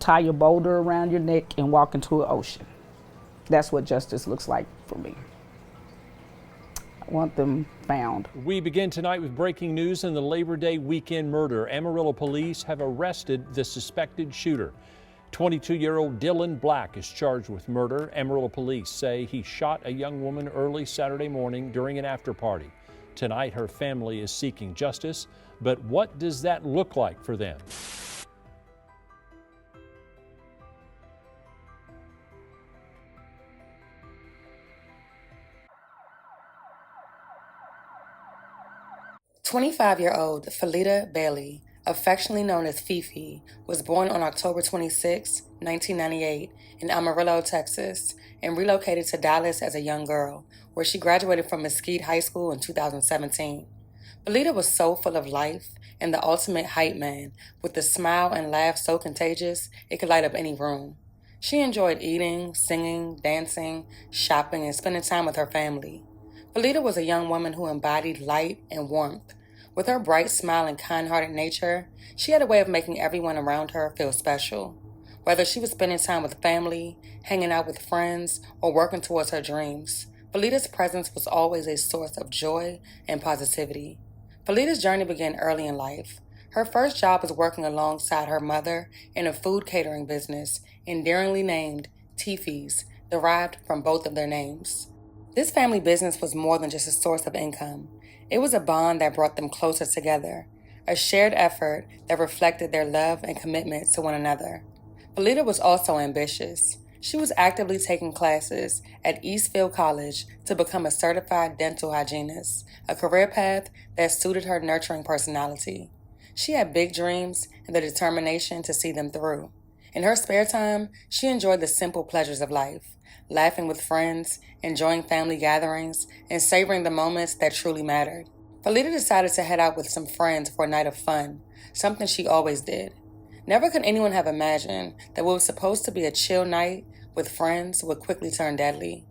tie a boulder around your neck and walk into an ocean. That's what justice looks like for me. I want them found. We begin tonight with breaking news in the Labor Day weekend murder. Amarillo police have arrested the suspected shooter. 22-year-old Dylan Black is charged with murder. Amarillo police say he shot a young woman early Saturday morning during an after-party. Tonight, her family is seeking justice, but what does that look like for them? "25-year-old Felita Bailey, affectionately known as Fifi, was born on October 26, 1998, in Amarillo, Texas, and relocated to Dallas as a young girl, where she graduated from Mesquite High School in 2017. Felita was so full of life and the ultimate hype man, with a smile and laugh so contagious it could light up any room. She enjoyed eating, singing, dancing, shopping, and spending time with her family. Felita was a young woman who embodied light and warmth. With her bright smile and kind-hearted nature, she had a way of making everyone around her feel special. Whether she was spending time with family, hanging out with friends, or working towards her dreams, Felita's presence was always a source of joy and positivity. Felita's journey began early in life. Her first job was working alongside her mother in a food catering business, endearingly named Tiffy's, derived from both of their names. This family business was more than just a source of income. It was a bond that brought them closer together, a shared effort that reflected their love and commitment to one another. Felita was also ambitious. She was actively taking classes at Eastfield College to become a certified dental hygienist, a career path that suited her nurturing personality. She had big dreams and the determination to see them through. In her spare time, she enjoyed the simple pleasures of life, laughing with friends, enjoying family gatherings, and savoring the moments that truly mattered. Felita decided to head out with some friends for a night of fun, something she always did. Never could anyone have imagined that what was supposed to be a chill night with friends would quickly turn deadly.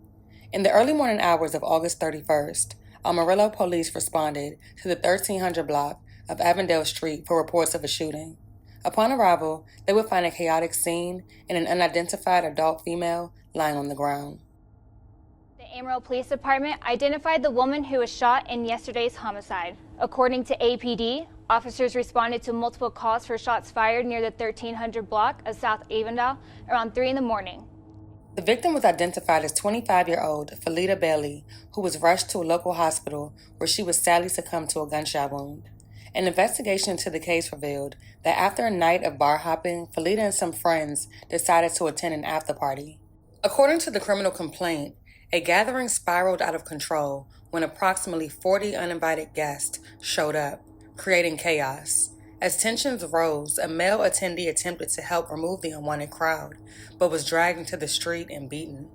In the early morning hours of August 31st, Amarillo police responded to the 1300 block of Avondale Street for reports of a shooting. Upon arrival, they would find a chaotic scene and an unidentified adult female lying on the ground. The Amarillo Police Department identified the woman who was shot in yesterday's homicide. According to APD, officers responded to multiple calls for shots fired near the 1300 block of South Avondale around 3 in the morning. The victim was identified as 25-year-old Felita Bailey, who was rushed to a local hospital where she was sadly succumbed to a gunshot wound. An investigation into the case revealed that after a night of bar hopping, Felita and some friends decided to attend an after party. According to the criminal complaint, a gathering spiraled out of control when approximately 40 uninvited guests showed up, creating chaos. As tensions rose, a male attendee attempted to help remove the unwanted crowd, but was dragged into the street and beaten.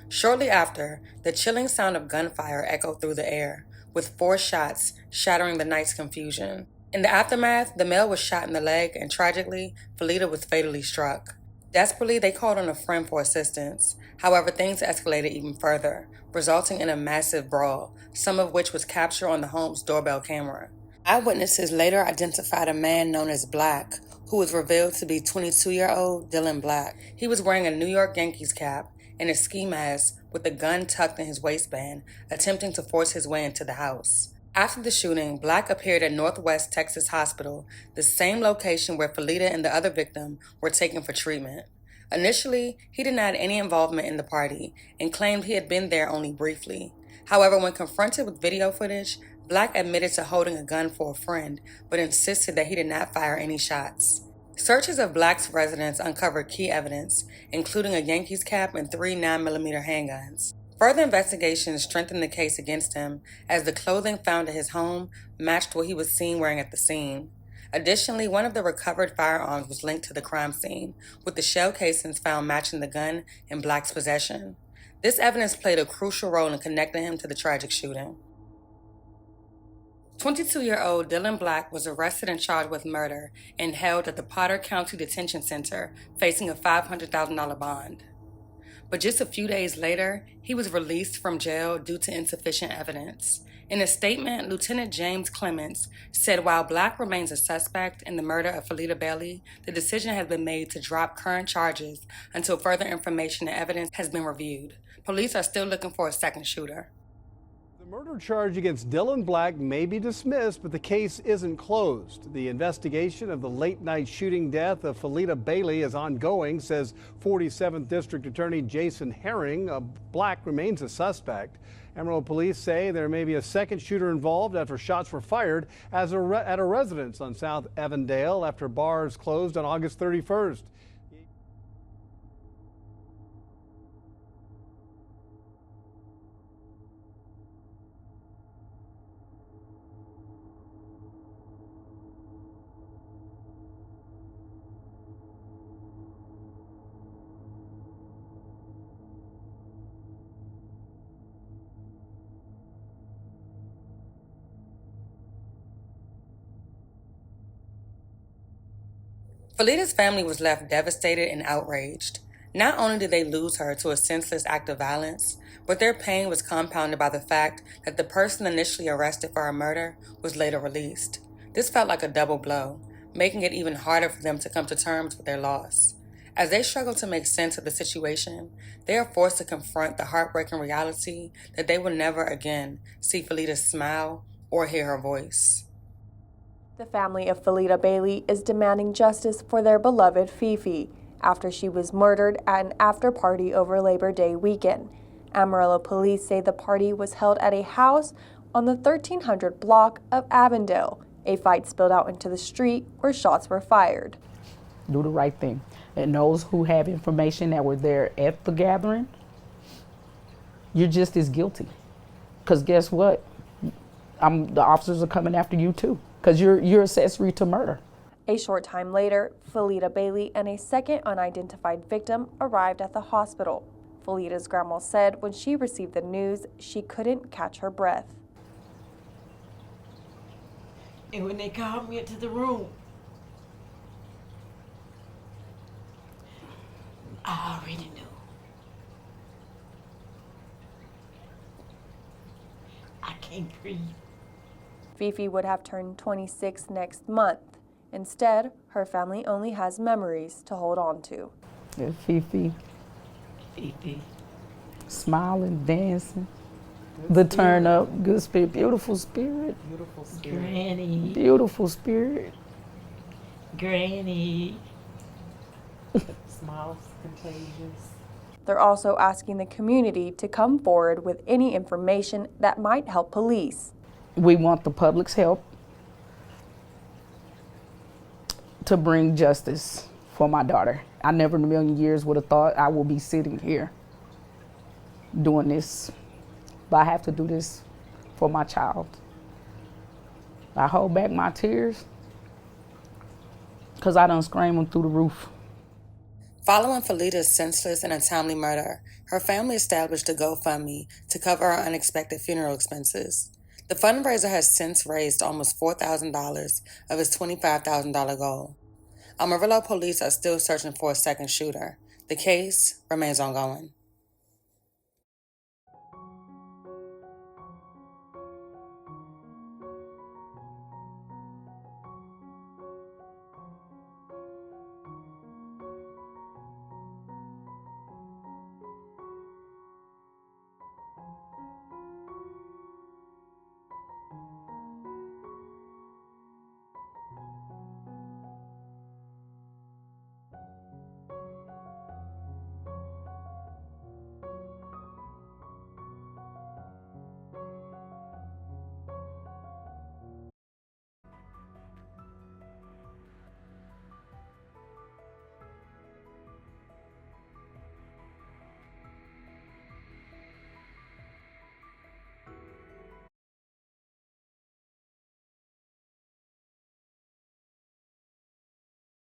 Shortly after, the chilling sound of gunfire echoed through the air, with 4 shots shattering the night's confusion. In the aftermath, the male was shot in the leg, and tragically, Felita was fatally struck. Desperately, they called on a friend for assistance. However, things escalated even further, resulting in a massive brawl, some of which was captured on the home's doorbell camera. Eyewitnesses later identified a man known as Black, who was revealed to be 22-year-old Dylan Black. He was wearing a New York Yankees cap and a ski mask with a gun tucked in his waistband, attempting to force his way into the house. After the shooting, Black appeared at Northwest Texas Hospital, the same location where Felita and the other victim were taken for treatment. Initially, he denied any involvement in the party and claimed he had been there only briefly. However, when confronted with video footage, Black admitted to holding a gun for a friend, but insisted that he did not fire any shots. Searches of Black's residence uncovered key evidence, including a Yankees cap and 3 9mm handguns. Further investigations strengthened the case against him, as the clothing found at his home matched what he was seen wearing at the scene. Additionally, one of the recovered firearms was linked to the crime scene, with the shell casings found matching the gun in Black's possession. This evidence played a crucial role in connecting him to the tragic shooting. 22-year-old Dylan Black was arrested and charged with murder and held at the Potter County Detention Center, facing a $500,000 bond. but just a few days later, he was released from jail due to insufficient evidence. In a statement, Lieutenant James Clements said while Black remains a suspect in the murder of Felita Bailey, the decision has been made to drop current charges until further information and evidence has been reviewed. Police are still looking for a second shooter. The murder charge against Dylan Black may be dismissed, but the case isn't closed. The investigation of the late-night shooting death of Felita Bailey is ongoing, says 47th District Attorney Jason Herring. Black remains a suspect. Amarillo police say there may be a second shooter involved after shots were fired at a residence on South Avondale after bars closed on August 31st. Felita's family was left devastated and outraged. Not only did they lose her to a senseless act of violence, but their pain was compounded by the fact that the person initially arrested for her murder was later released. This felt like a double blow, making it even harder for them to come to terms with their loss. As they struggle to make sense of the situation, they are forced to confront the heartbreaking reality that they will never again see Felita smile or hear her voice. The family of Felita Bailey is demanding justice for their beloved Fifi after she was murdered at an after-party over Labor Day weekend. Amarillo police say the party was held at a house on the 1300 block of Avondale. A fight spilled out into the street where shots were fired. Do the right thing. And those who have information that were there at the gathering, you're just as guilty. Because guess what? The officers are coming after you too. Because you're accessory to murder. A short time later, Felita Bailey and a second unidentified victim arrived at the hospital. Felita's grandma said when she received the news, she couldn't catch her breath. And when they called me into the room, I already knew. I can't breathe. Fifi would have turned 26 next month. Instead, her family only has memories to hold on to. Yeah, Fifi. Fifi. Smiling, dancing. The turn up, good spirit, beautiful spirit. Beautiful spirit. Granny. Beautiful spirit. Granny. Smiles contagious. They're also asking the community to come forward with any information that might help police. We want the public's help to bring justice for my daughter. I never in a million years would have thought I would be sitting here doing this, but I have to do this for my child. I hold back my tears because I done screamed them through the roof. Following Felita's senseless and untimely murder, her family established a GoFundMe to cover her unexpected funeral expenses. The fundraiser has since raised almost $4,000 of its $25,000 goal. Amarillo police are still searching for a second shooter. The case remains ongoing.